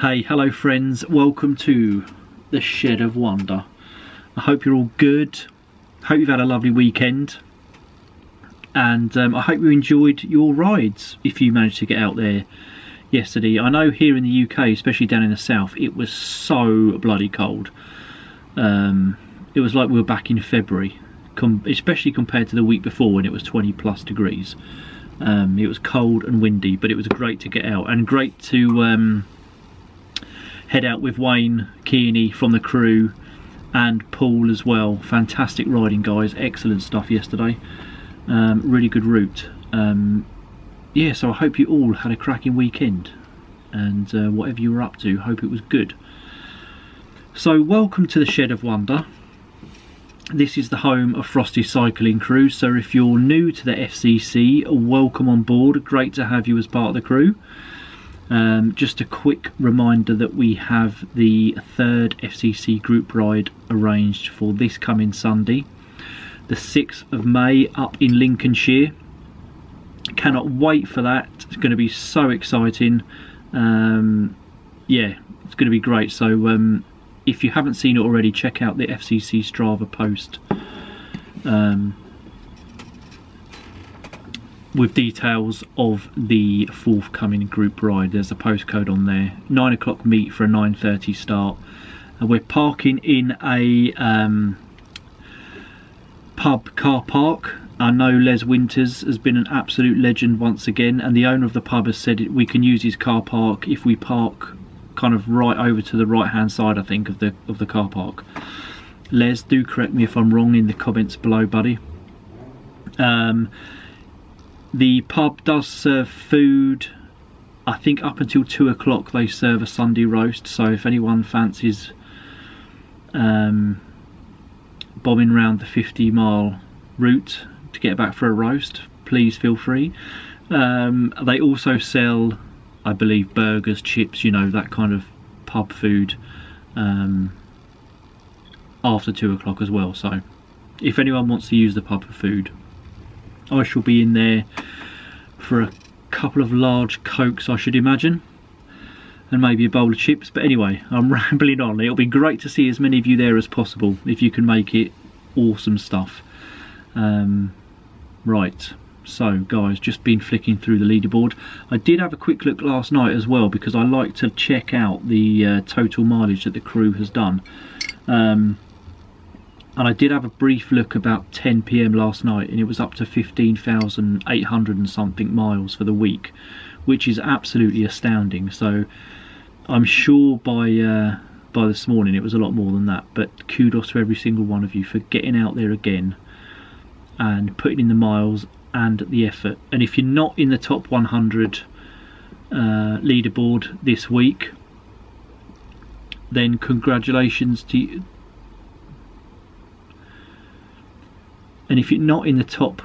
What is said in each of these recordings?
Hey, hello friends, welcome to the Shed of Wonder. I hope you're all good, hope you've had a lovely weekend, and I hope you enjoyed your rides if you managed to get out there yesterday. I know here in the UK, especially down in the south, it was so bloody cold. It was like we were back in February, especially compared to the week before when it was 20 plus degrees. It was cold and windy, but it was great to get out and great to head out with Wayne Kearney from the crew and Paul as well. Fantastic riding, guys, excellent stuff yesterday. Really good route. Yeah, so I hope you all had a cracking weekend, and whatever you were up to, hope it was good. So welcome to the Shed of Wonder. This is the home of Frosty Cycling Crew, so if you're new to the FCC, welcome on board. Great to have you as part of the crew. Just a quick reminder that we have the third FCC group ride arranged for this coming Sunday, the 6th of May, up in Lincolnshire. Cannot wait for that. It's going to be so exciting. Yeah, it's going to be great. So if you haven't seen it already, check out the FCC Strava post with details of the forthcoming group ride. There's a postcode on there. 9 o'clock meet for a 9:30 start. We're parking in a pub car park. I know Les Winters has been an absolute legend once again, and the owner of the pub has said we can use his car park if we park kind of right over to the right hand side, I think, of the car park. Les, do correct me if I'm wrong in the comments below, buddy. The pub does serve food. I think up until 2 o'clock they serve a Sunday roast, so if anyone fancies bombing round the 50-mile route to get back for a roast, please feel free. They also sell, I believe, burgers, chips, you know, that kind of pub food after 2 o'clock as well. So if anyone wants to use the pub for food, I shall be in there for a couple of large cokes, I should imagine, and maybe a bowl of chips. But anyway, I'm rambling on. It'll be great to see as many of you there as possible if you can make it. Awesome stuff. Right, so guys, just been flicking through the leaderboard. I did have a quick look last night as well, because I like to check out the total mileage that the crew has done. And I did have a brief look about 10 PM last night, and it was up to 15,800 and something miles for the week, which is absolutely astounding. So I'm sure by this morning it was a lot more than that, but kudos to every single one of you for getting out there again and putting in the miles and the effort. And if you're not in the top 100 leaderboard this week, then congratulations to you. And if you're not in the top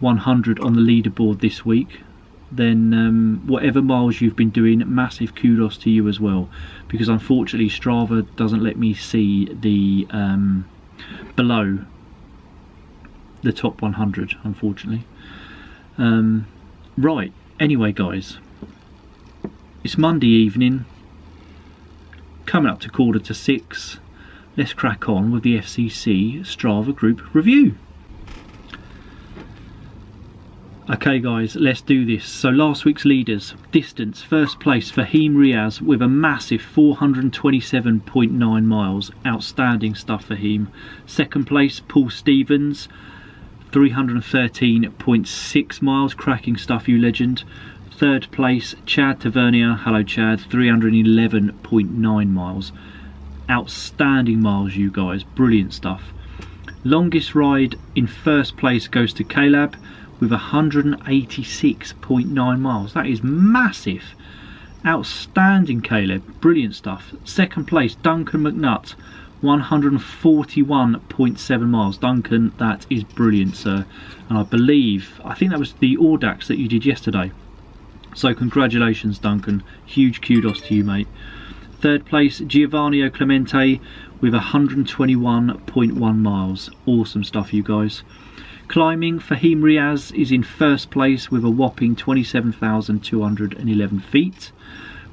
100 on the leaderboard this week, then whatever miles you've been doing, massive kudos to you as well, because unfortunately Strava doesn't let me see the below the top 100, unfortunately. Right, anyway guys, it's Monday evening, coming up to 5:45. Let's crack on with the FCC Strava Group review. Okay guys, let's do this. So last week's leaders: distance, first place Fahim Riaz with a massive 427.9 miles. Outstanding stuff for him. Second place Paul Stevens, 313.6 miles. Cracking stuff, you legend. Third place Chad Tavernier, hello Chad, 311.9 miles. Outstanding miles, you guys, brilliant stuff. Longest ride in first place goes to Caleb with 186.9 miles. That is massive. Outstanding, Caleb, brilliant stuff. Second place Duncan McNutt, 141.7 miles. Duncan, that is brilliant, sir. And I think that was the Audax that you did yesterday, so congratulations Duncan, huge kudos to you, mate. Third place Giovanni Clemente with 121.1 miles. Awesome stuff, you guys. Climbing, Fahim Riaz is in first place with a whopping 27,211 feet.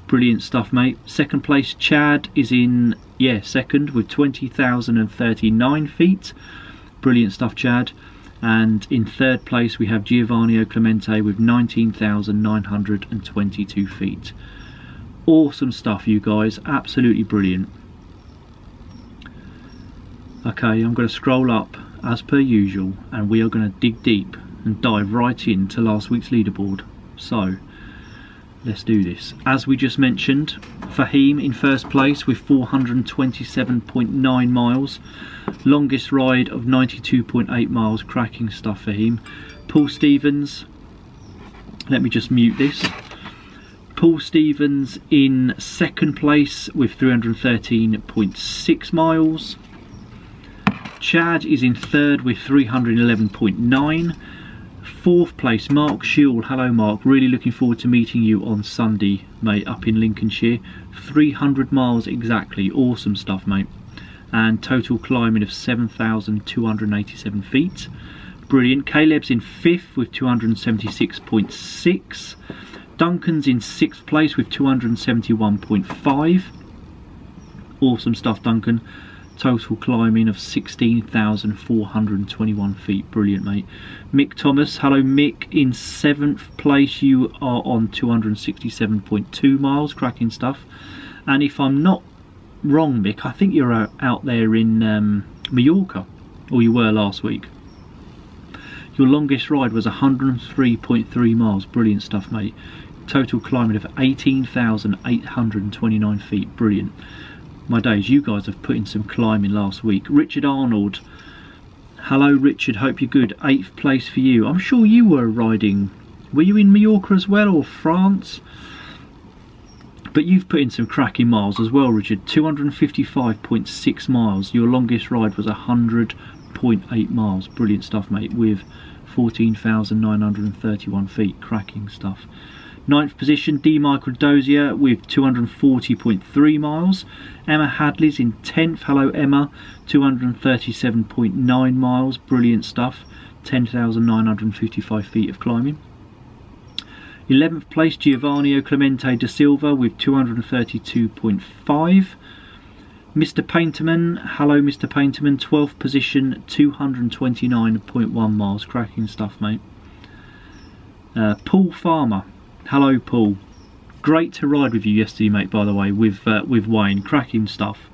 Brilliant stuff, mate. Second place, Chad is in, yeah, second with 20,039 feet. Brilliant stuff, Chad. And in third place we have Giovanni Clemente with 19,922 feet. Awesome stuff, you guys. Absolutely brilliant. Okay, I'm going to scroll up as per usual, and we are going to dig deep and dive right into last week's leaderboard. So let's do this. As we just mentioned, Fahim in first place with 427.9 miles. Longest ride of 92.8 miles. Cracking stuff, Fahim. Paul Stevens, let me just mute this. Paul Stevens in second place with 313.6 miles. Chad is in third with 311.9. Fourth place, Mark Schewel. Hello, Mark. Really looking forward to meeting you on Sunday, mate, up in Lincolnshire. 300 miles exactly. Awesome stuff, mate. And total climbing of 7,287 feet. Brilliant. Caleb's in fifth with 276.6. Duncan's in sixth place with 271.5. Awesome stuff, Duncan. Total climbing of 16,421 feet. Brilliant, mate. Mick Thomas, hello Mick, in seventh place. You are on 267.2 miles. Cracking stuff. And if I'm not wrong, Mick, I think you're out there in Mallorca, or you were last week. Your longest ride was 103.3 miles. Brilliant stuff, mate. Total climbing of 18,829 feet. Brilliant. My days, you guys have put in some climbing last week. Richard Arnold, hello Richard, hope you're good. 8th place for you. I'm sure you were riding, were you in Mallorca as well, or France? But you've put in some cracking miles as well, Richard. 255.6 miles. Your longest ride was 100.8 miles. Brilliant stuff, mate, with 14,931 feet. Cracking stuff. 9th position, D. Michael Dozier with 240.3 miles. Emma Hadley's in 10th. Hello, Emma. 237.9 miles. Brilliant stuff. 10,955 feet of climbing. 11th place, Giovanni Clemente da Silva with 232.5. Mr. Painterman, hello Mr. Painterman, 12th position, 229.1 miles. Cracking stuff, mate. Paul Farmer, hello Paul. Great to ride with you yesterday, mate, by the way, with Wayne. Cracking stuff.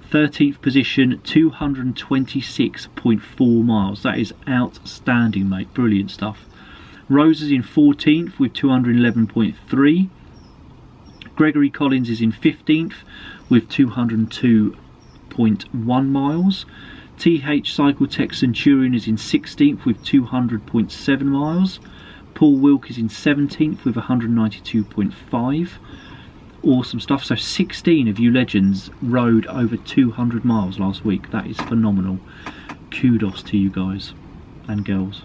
13th position, 226.4 miles. That is outstanding, mate. Brilliant stuff. Rose is in 14th with 211.3. Gregory Collins is in 15th with 202.1 miles. TH Cycle Tech Centurion is in 16th with 200.7 miles. Paul Wilk is in 17th with 192.5. Awesome stuff. So 16 of you legends rode over 200 miles last week. That is phenomenal. Kudos to you guys and girls.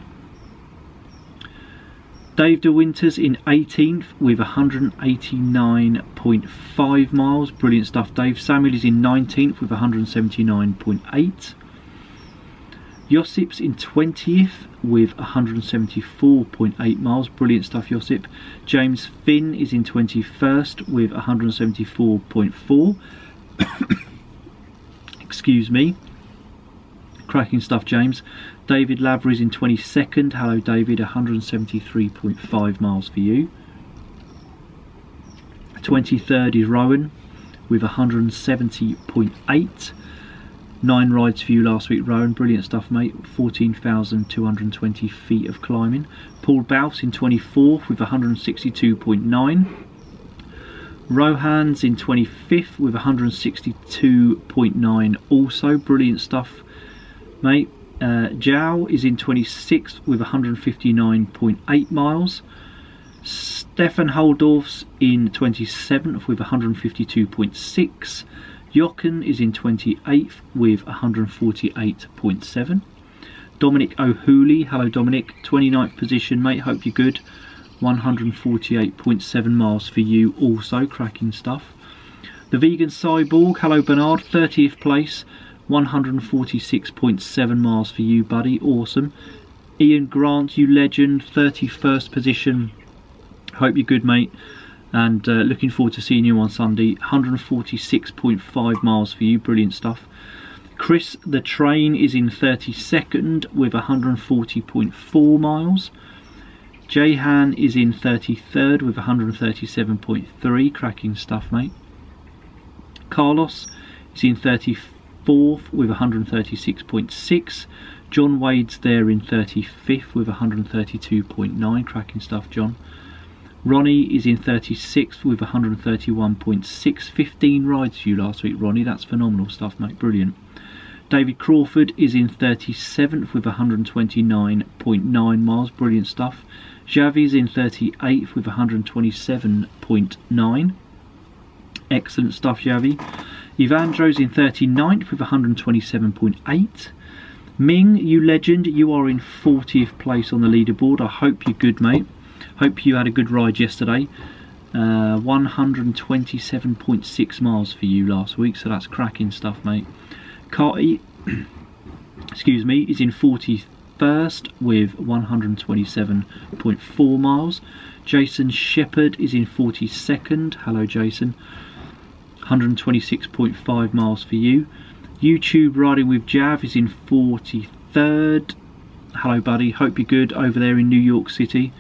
Dave De Winters in 18th with 189.5 miles. Brilliant stuff, Dave. Samuel is in 19th with 179.8. Josip's in 20th with 174.8 miles. Brilliant stuff, Josip. James Finn is in 21st with 174.4. Excuse me. Cracking stuff, James. David Lavery is in 22nd. Hello, David. 173.5 miles for you. 23rd is Rowan with 170.8. 9 rides for you last week, Rowan. Brilliant stuff, mate. 14,220 feet of climbing. Paul Bouse in 24th with 162.9. Rohan's in 25th with 162.9 also. Brilliant stuff, mate. Zhao is in 26th with 159.8 miles. Stefan Holdorf's in 27th with 152.6. Jochen is in 28th with 148.7. Dominic O'Hooley, hello Dominic, 29th position, mate, hope you're good. 148.7 miles for you also. Cracking stuff. The Vegan Cyborg, hello Bernard, 30th place, 146.7 miles for you, buddy. Awesome. Ian Grant, you legend, 31st position. Hope you're good, mate. And looking forward to seeing you on Sunday. 146.5 miles for you, brilliant stuff. Chris the Train is in 32nd with 140.4 miles. Jahan is in 33rd with 137.3, cracking stuff, mate. Carlos is in 34th with 136.6. John Wade's there in 35th with 132.9, cracking stuff, John. Ronnie is in 36th with 131.6. 15 rides for you last week, Ronnie. That's phenomenal stuff, mate. Brilliant. David Crawford is in 37th with 129.9 miles. Brilliant stuff. Javi's in 38th with 127.9. Excellent stuff, Javi. Evandro's in 39th with 127.8. Ming, you legend, you are in 40th place on the leaderboard. I hope you're good, mate. Hope you had a good ride yesterday. 127.6 miles for you last week, so that's cracking stuff, mate. Carty, excuse me, is in 41st with 127.4 miles. Jason Shepherd is in 42nd. Hello, Jason. 126.5 miles for you. YouTube Riding with Jav is in 43rd. Hello, buddy. Hope you're good over there in New York City.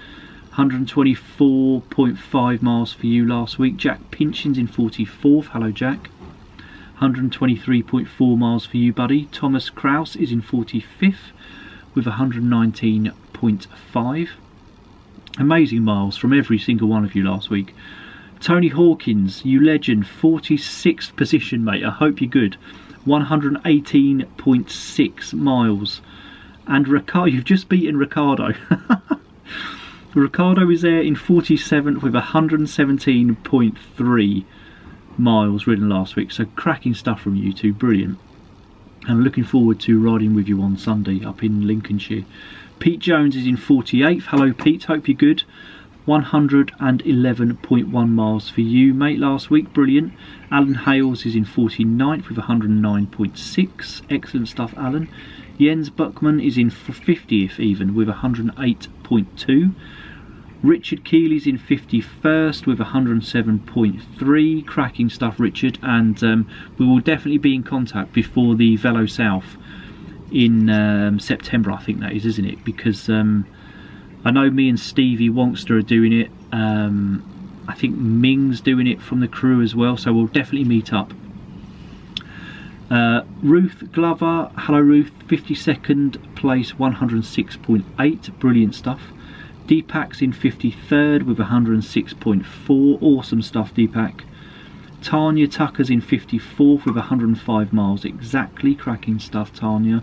124.5 miles for you last week. Jack Pinchin's in 44th. Hello, Jack. 123.4 miles for you, buddy. Thomas Kraus is in 45th with 119.5. Amazing miles from every single one of you last week. Tony Hawkins, you legend, 46th position, mate. I hope you're good. 118.6 miles. And Ricardo, you've just beaten Ricardo. Ricardo is there in 47th with 117.3 miles ridden last week. So cracking stuff from you two, brilliant. And looking forward to riding with you on Sunday up in Lincolnshire. Pete Jones is in 48th. Hello, Pete, hope you're good. 111.1 miles for you, mate, last week, brilliant. Alan Hales is in 49th with 109.6. Excellent stuff, Alan. Jens Buckman is in 50th even with 108.2. Richard Keeley's in 51st with 107.3. Cracking stuff, Richard. And we will definitely be in contact before the Velo South in September, I think that is, isn't it? Because I know me and Stevie Wonkster are doing it. I think Ming's doing it from the crew as well, so we'll definitely meet up. Ruth Glover, hello Ruth, 52nd place, 106.8, brilliant stuff. Deepak's in 53rd with 106.4, awesome stuff, Deepak. Tanya Tucker's in 54th with 105 miles exactly, cracking stuff, Tanya.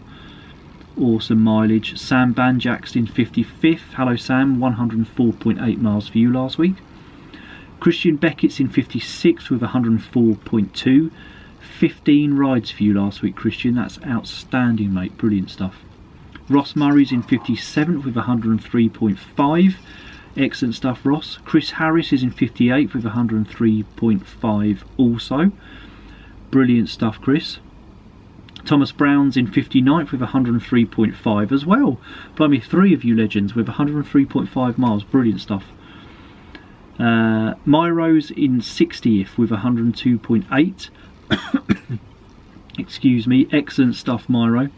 Awesome mileage. Sam Banjak's in 55th. Hello Sam, 104.8 miles for you last week. Christian Beckett's in 56th with 104.2. 15 rides for you last week, Christian. That's outstanding, mate. Brilliant stuff. Ross Murray's in 57th with 103.5. Excellent stuff, Ross. Chris Harris is in 58th with 103.5 also. Brilliant stuff, Chris. Thomas Brown's in 59th with 103.5 as well. Blimey, 3 of you legends with 103.5 miles. Brilliant stuff. Myro's in 60th with 102.8. Excuse me. Excellent stuff, Myro.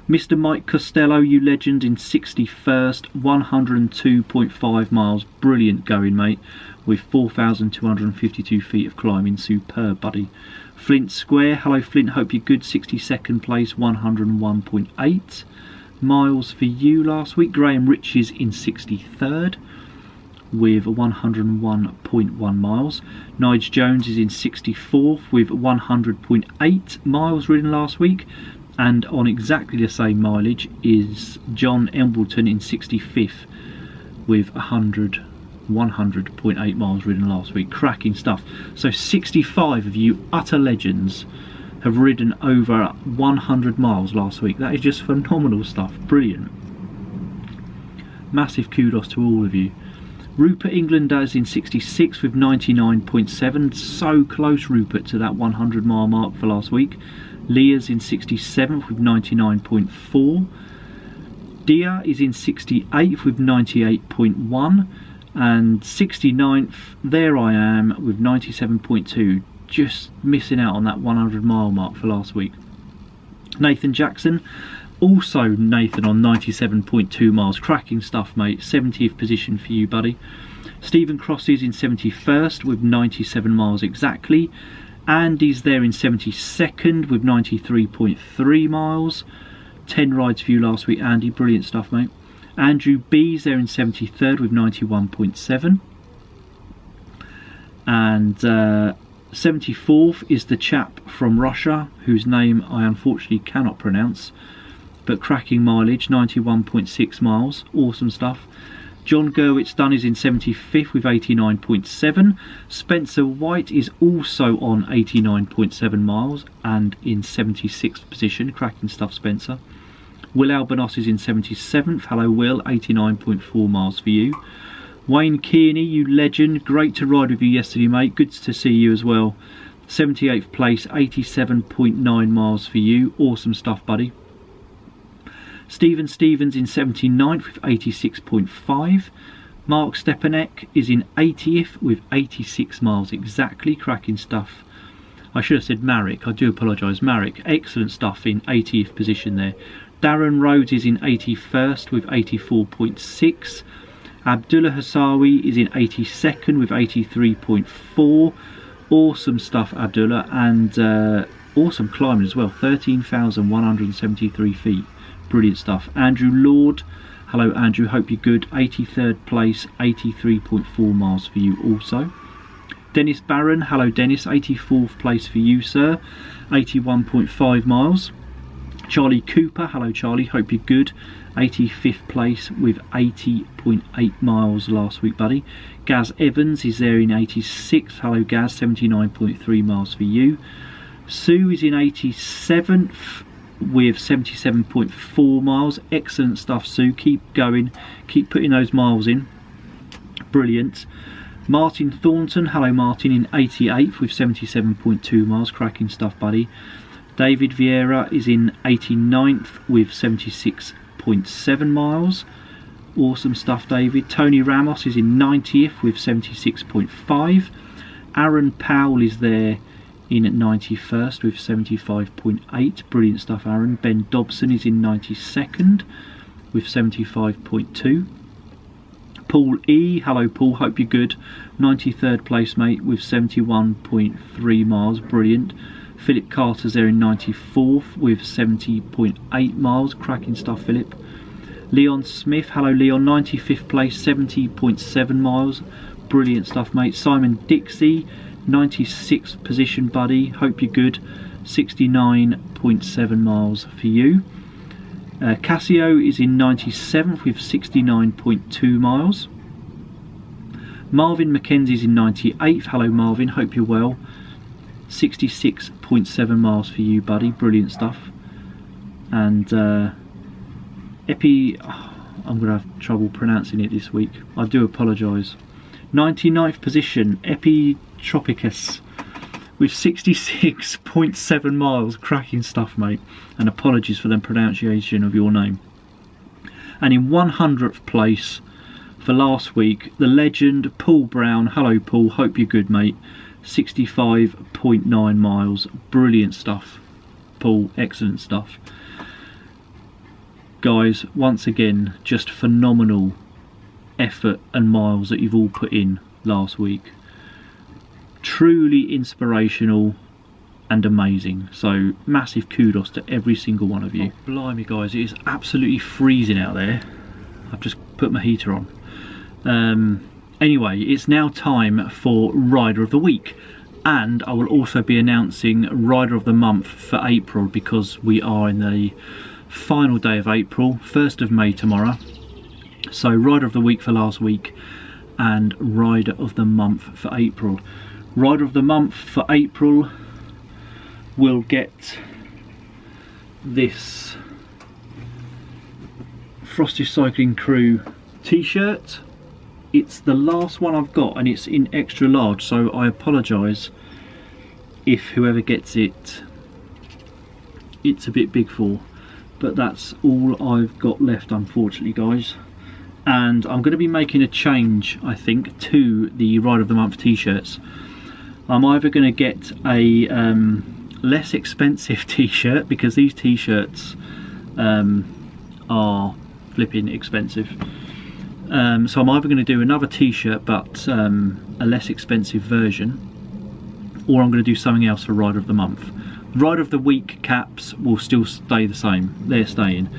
Mr. Mike Costello, you legend, in 61st, 102.5 miles. Brilliant going, mate, with 4,252 feet of climbing. Superb, buddy. Flint Square, hello Flint, hope you're good. 62nd place, 101.8 miles for you last week. Graham Rich is in 63rd with 101.1 miles. Nige Jones is in 64th with 100.8 miles ridden last week. And on exactly the same mileage is John Embleton in 65th with 100.8 miles ridden last week. Cracking stuff. So 65 of you utter legends have ridden over 100 miles last week. That is just phenomenal stuff. Brilliant. Massive kudos to all of you. Rupert England is in 66 with 99.7. So close, Rupert, to that 100 mile mark for last week. Leah's in 67th with 99.4. Dia is in 68th with 98.1. And 69th, there I am with 97.2, just missing out on that 100 mile mark for last week. Nathan Jackson, also Nathan on 97.2 miles, cracking stuff mate, 70th position for you buddy. Stephen Cross is in 71st with 97 miles exactly. Andy's there in 72nd with 93.3 miles. 10 rides for you last week Andy, brilliant stuff mate. Andrew B's there in 73rd with 91.7. And 74th is the chap from Russia whose name I unfortunately cannot pronounce, but cracking mileage, 91.6 miles, awesome stuff. John Gerwitz Dunn is in 75th with 89.7. Spencer White is also on 89.7 miles and in 76th position, cracking stuff Spencer. Will Albanos is in 77th, hello Will, 89.4 miles for you. Wayne Kearney, you legend, great to ride with you yesterday mate, good to see you as well. 78th place, 87.9 miles for you, awesome stuff buddy. Stephen Stevens in 79th with 86.5. Mark Stepanek is in 80th with 86 miles exactly, cracking stuff. I should have said Marek, I do apologise, Marek, excellent stuff in 80th position there. Darren Rhodes is in 81st with 84.6. Abdullah Hassawi is in 82nd with 83.4. Awesome stuff Abdullah, and awesome climbing as well, 13,173 feet. Brilliant stuff. Andrew Lord, hello Andrew, hope you're good. 83rd place, 83.4 miles for you also. Dennis Barron, hello Dennis, 84th place for you sir, 81.5 miles. Charlie Cooper, hello Charlie, hope you're good. 85th place with 80.8 miles last week buddy. Gaz Evans is there in 86th, hello Gaz, 79.3 miles for you. Sue is in 87th with 77.4 miles, excellent stuff Sue, keep going, keep putting those miles in, brilliant. Martin Thornton, hello Martin, in 88th with 77.2 miles, cracking stuff buddy. David Vieira is in 89th with 76.7 miles, awesome stuff David. Tony Ramos is in 90th with 76.5. Aaron Powell is there in 91st with 75.8, brilliant stuff Aaron. Ben Dobson is in 92nd with 75.2. Paul E, hello Paul, hope you're good, 93rd place mate with 71.3 miles, brilliant. Philip Carter's there in 94th with 70.8 miles, cracking stuff Philip. Leon Smith, hello Leon, 95th place, 70.7 miles, brilliant stuff mate. Simon Dixie, 96th position buddy, hope you're good, 69.7 miles for you. Cassio is in 97th with 69.2 miles. Marvin McKenzie's in 98th, hello Marvin, hope you're well, 66.7 miles for you buddy, brilliant stuff. And Epi, I'm going to have trouble pronouncing it this week, I do apologise. 99th position, Epi Tropicus with 66.7 miles, cracking stuff mate, and apologies for the pronunciation of your name. And in 100th place for last week, the legend Paul Brown, hello Paul, hope you're good mate, 65.9 miles, brilliant stuff Paul, excellent stuff. Guys, once again, just phenomenal effort and miles that you've all put in last week. Truly inspirational and amazing, so massive kudos to every single one of you. Oh, blimey guys, it is absolutely freezing out there. I've just put my heater on. Anyway, it's now time for Rider of the Week, and I will also be announcing Rider of the Month for April, because we are in the final day of April, 1st of May tomorrow. So Rider of the Week for last week and Rider of the Month for April. Rider of the Month for April will get this Frosty Cycling Crew t-shirt. It's the last one I've got and it's in extra large, so I apologise if whoever gets it, it's a bit big for, but that's all I've got left unfortunately guys. and I'm going to be making a change, I think, to the Ride of the Month t-shirts. I'm either going to get a less expensive t-shirt, because these t-shirts are flipping expensive. So I'm either going to do another t-shirt but a less expensive version, or I'm going to do something else for Ride of the Month. Ride of the Week caps will still stay the same, they're staying,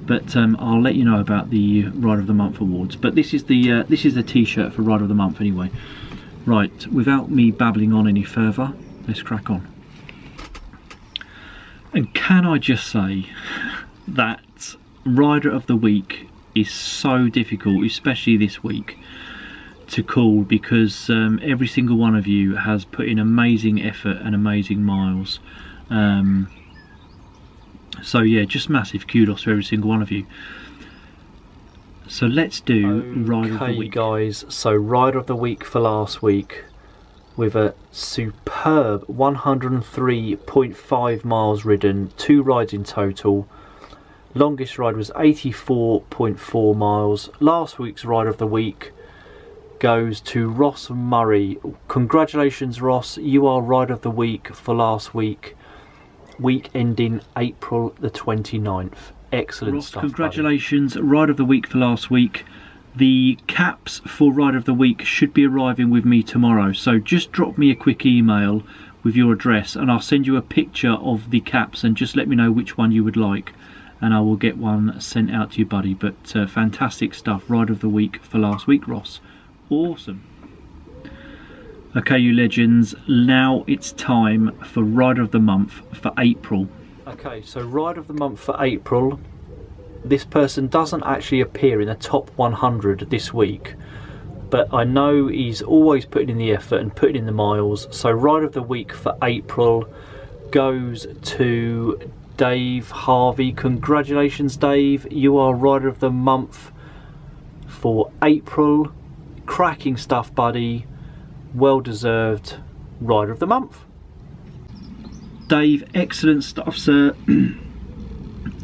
but I'll let you know about the Ride of the Month awards. But this is the t-shirt for Ride of the Month anyway. Right, without me babbling on any further, let's crack on. And can I just say that Rider of the Week is so difficult, especially this week, to call, because every single one of you has put in amazing effort and amazing miles. So yeah, just massive kudos to every single one of you. So let's do Rider of the Week. Guys, so Rider of the Week for last week, with a superb 103.5 miles ridden, 2 rides in total. Longest ride was 84.4 miles. Last week's Ride of the Week goes to Ross Murray. Congratulations, Ross, you are Ride of the Week for last week ending April the 29th. Excellent Ross, stuff, congratulations, buddy. Ride of the Week for last week. The caps for Ride of the Week should be arriving with me tomorrow, so just drop me a quick email with your address and I'll send you a picture of the caps, and just let me know which one you would like, and I will get one sent out to you, buddy. But fantastic stuff, Ride of the Week for last week, Ross. Awesome. Okay, you legends, now it's time for Ride of the Month for April. Okay, so Ride of the Month for April. This person doesn't actually appear in the top 100 this week, but I know he's always putting in the effort and putting in the miles. So Ride of the Week for April goes to Dave Harvey. Congratulations, Dave, you are Rider of the Month for April. Cracking stuff, buddy. Well deserved Rider of the Month. Dave, excellent stuff, sir.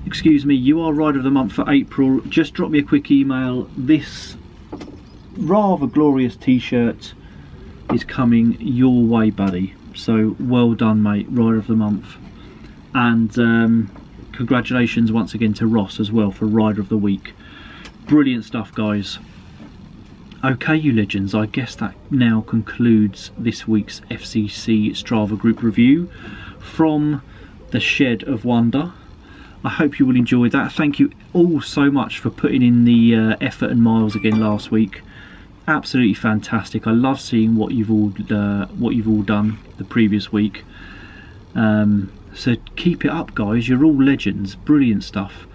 Excuse me, you are Rider of the Month for April. Just drop me a quick email. This rather glorious t-shirt is coming your way, buddy. So well done, mate, Rider of the Month. And congratulations once again to Ross as well for Rider of the Week. Brilliant stuff, guys. Okay, you legends, I guess that now concludes this week's FCC Strava Group review from the Shed of Wonder. I hope you will enjoy that. Thank you all so much for putting in the effort and miles again last week. Absolutely fantastic. I love seeing what you've all done the previous week. So keep it up, guys. You're all legends. Brilliant stuff.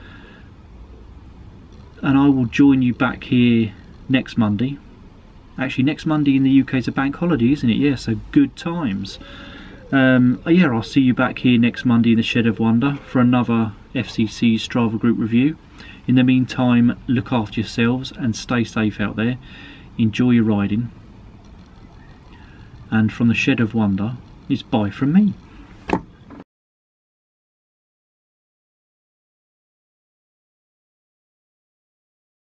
And I will join you back here next Monday. Actually, next Monday in the UK is a bank holiday, isn't it? Yeah, so good times. Yeah, I'll see you back here next Monday in the Shed of Wonder for another FCC Strava Group review. In the meantime, look after yourselves and stay safe out there. Enjoy your riding. And from the Shed of Wonder, it's bye from me.